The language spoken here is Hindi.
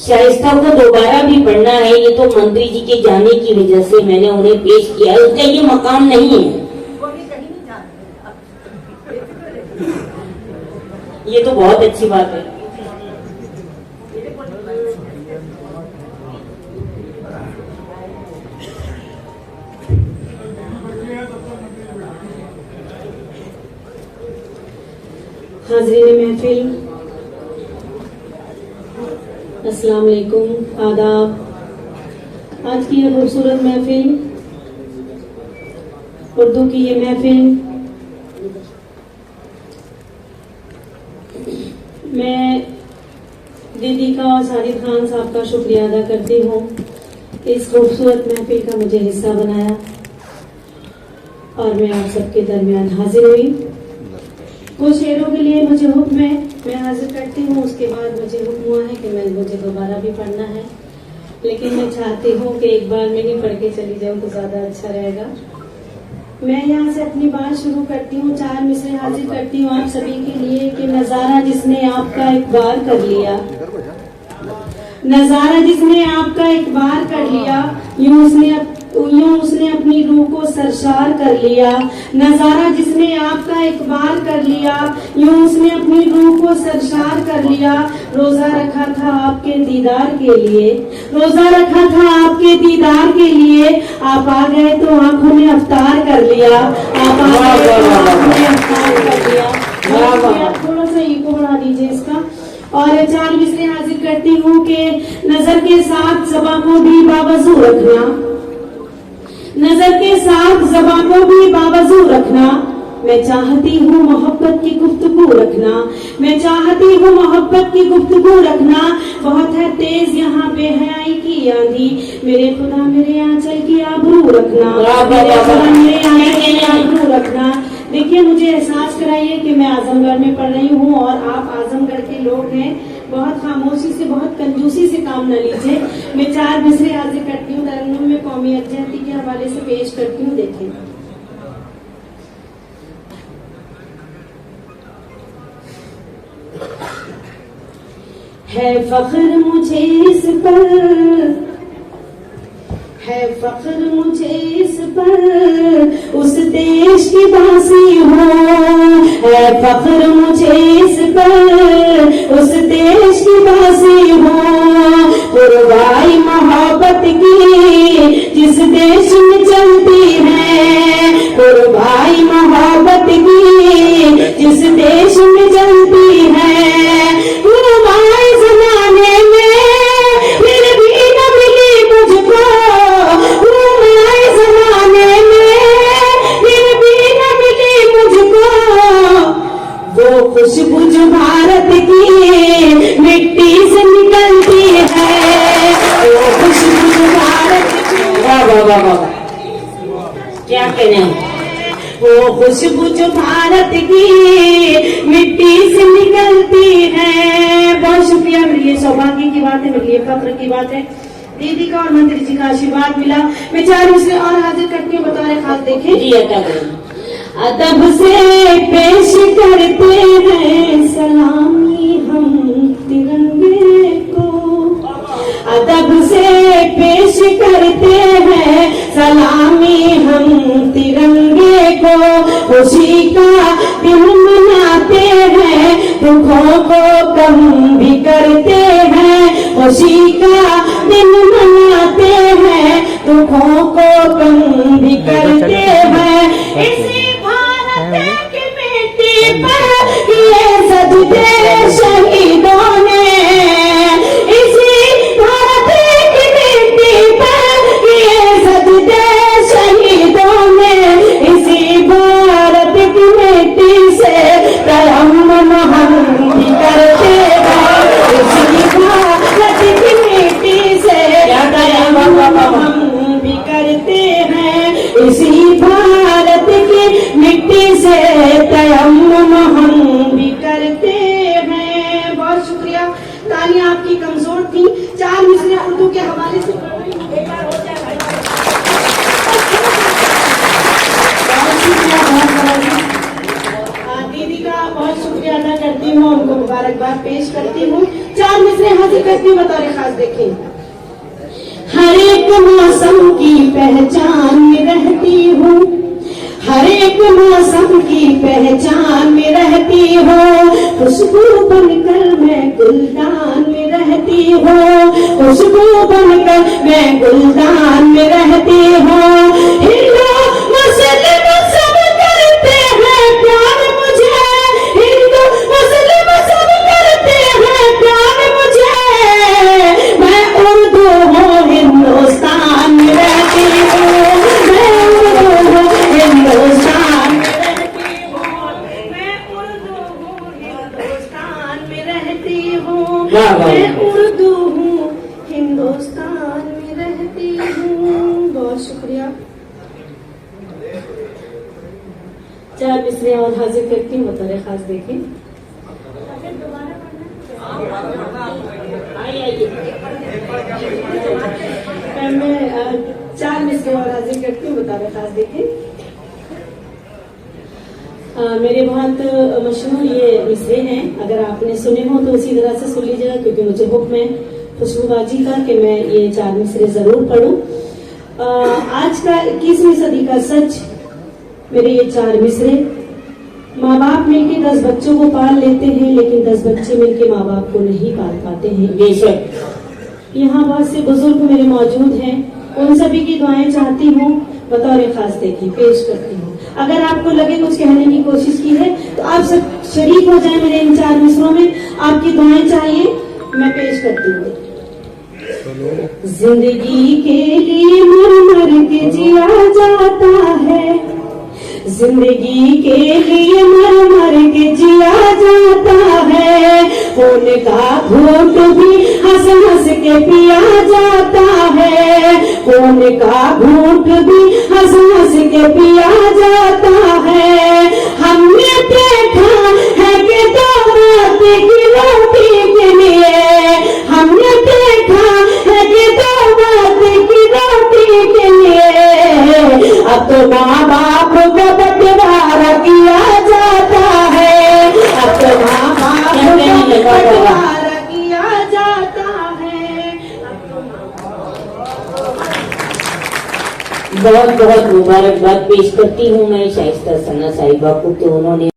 शाइस्ता को दोबारा भी पढ़ना है। ये तो मंत्री जी के जाने की वजह से मैंने उन्हें पेश किया है, उसका ये मकाम नहीं है। ये तो बहुत अच्छी बात है। हाज़रीन महफिल, अस्सलाम वालेकुम, आदाब। आज की यह खूबसूरत महफिल, उर्दू की ये महफिल, मैं दीदी का और साजिद खान साहब का शुक्रिया अदा करती हूँ कि इस खूबसूरत महफिल का मुझे हिस्सा बनाया और मैं आप सबके दरमियान हाजिर हुई। कुछ शेरों के लिए मुझे हुक्म है, मैं हाजिर करती हूँ। उसके बाद मुझे हुक्म हुआ है कि मुझे दोबारा भी पढ़ना है, लेकिन मैं चाहती हूँ कि एक बार में ही पढ़ के चली जाऊँ तो ज्यादा अच्छा रहेगा। मैं यहाँ से अपनी बात शुरू करती हूँ। 4 मिसरे हाजिर करती हूँ आप सभी के लिए कि नजारा जिसने आपका एक बार कर लिया, नजारा जिसने आपका एक बार कर लिया, यूं उसने अपनी रूह को सरशार कर लिया। नजारा जिसने आपका एक बार कर लिया, यूं उसने अपनी रूह को सरशार कर लिया। रोजा रखा था आपके दीदार के लिए, रोजा रखा था आपके दीदार के लिए। आप आ गए तो आंखों ने अफ्तार कर लिया, आप आ गए तो आंखों ने अफ्तार कर लिया। थोड़ा सा इको बढ़ा दीजिए इसका। और 4 मिसरे हाजिर करती हूँ कि नजर के साथ ज़बां को भी बावजू रखना, नजर के साथ ज़बां को भी बावजू रखना। मैं चाहती हूँ मोहब्बत की गुफ्तगू रखना, मैं चाहती हूँ मोहब्बत की गुफ्तगू रखना। बहुत है तेज यहाँ बेहयाई की आंधी, मेरे खुदा मेरे आंचल की आबरू रखना, मेरे खुदा मेरे आंचल की आबरू रखना। देखिए, मुझे एहसास कराइए कि मैं आजमगढ़ में पढ़ रही हूँ और आप आजमगढ़ के लोग हैं। बहुत खामोशी से, बहुत कंजूसी से काम न लीजिए। मैं 4 मिसरे हाजिर करती हूँ, तरन्नुम में कौमी यकजहती के हवाले से पेश करती हूँ। देखें, है फख्र मुझे इस पर, है फख्र मुझे इस पर, उस देश की बासी हो। है फख्र मुझे इस पर, उस देश की बासी हो। कुर्बाई मोहब्बत की जिस देश में चलती है, कुर्बाई मोहब्बत की जिस देश में चलती है। कुर्बाई ज़माने में फिर भी न मिली मुझको, कुर्बाई ज़माने में फिर भी न मिली मुझको। वो खुशबू जो भारत की मिट्टी से निकलती है, वो खुशबू जो भारत की, वाह वाह वाह वाह, क्या कहना है। वो खुशबू जो भारत की मिट्टी से निकलती है। बहुत शुक्रिया, मेरे लिए सौभाग्य की बात है, मेरे लिए फख्र की बात है। दीदी का और मंत्री जी का आशीर्वाद मिला। मैं 4 मिसरे और हाजिर करती हूँ, बतौर खास देखें। जी, अदब से पेश करते हैं सलामी हम तिरंगे को, अदब से पेश करते हैं सलामी हम तिरंगे को। खुशी का दिन मनाते हैं, दुखों को कम भी करते हैं। खुशी का दिन मनाते हैं, दुखों को कम भी करते हैं। इसी भारत की मिट्टी पर किए सजदे शहीदों ने, इसी भारत की मिट्टी पर किए सजदे शहीदों ने। इसी भारत की मिट्टी से तयम्मुम हम भी करते हैं, इसी देखें। हर एक मौसम की पहचान में रहती हूँ, हर एक मौसम की पहचान में रहती हो, खुशबू बनकर मैं गुलदान में रहती हूँ, खुशबू बनकर मैं गुलदान में रहती हूँ। हिंदू मुस्लिम सब करते हैं प्यार मुझे, हिंदू मुस्लिम सब करते हैं प्यार मुझे, मैं उर्दू हूँ हिंदुस्तान में रहती हूँ, मैं उर्दू हूँ हिंदुस्तान में रहती हूँ, मैं उर्दू हूँ हिंदुस्तान में रहती हूँ, मैं उर्दू हूँ हिंदुस्तान में रहती हूँ। बहुत शुक्रिया। चार मिसरे और हाजिर करती हूँ, बतौर खास देखें। मैं चार मिसरे और हाजिर करती हूँ, बतौर खास देखें। मेरे बहुत मशहूर ये मिसरे हैं, अगर आपने सुने हो तो उसी तरह से सुन लीजिएगा, क्योंकि मुझे हुक्म है खुशबूबाजी का कि मैं ये चार मिसरे जरूर पढ़ूं। आज का 21वीं सदी का सच, मेरे ये चार मिसरे। माँ बाप मिलके 10 बच्चों को पाल लेते हैं, लेकिन 10 बच्चे मिलके माँ बाप को नहीं पाल पाते हैं। बेशक यहाँ बहुत से बुजुर्ग मेरे मौजूद हैं, उन सभी की दुआएं चाहती हूँ, बतौर खास देखिए पेश करती हूँ। अगर आपको लगे कुछ कहने की कोशिश की है तो आप सब शरीक हो जाए मेरे इन चार मिसरों में। आपकी दुआएं चाहिए, मैं पेश करती हूँ। जिंदगी के लिए मर मर के जिया जाता है, जिंदगी के लिए मर मर के जिया जाता है, खून का घूंट भी हंस हंस के पिया जाता है, खून का घूंट भी हंस हंस के पिया जाता है। हमने देखा है कि दो रात की रोटी के लिए, हमने देखा है कि दो रात की रोटी के लिए, अब तो माँ बाप को बंटवारा किया जाता है, अब तो माँ बाप को बंटवारा किया जाता है। बहुत बहुत मुबारकबाद पेश करती हूँ मैं शाइस्ता सना साहिबा को कि उन्होंने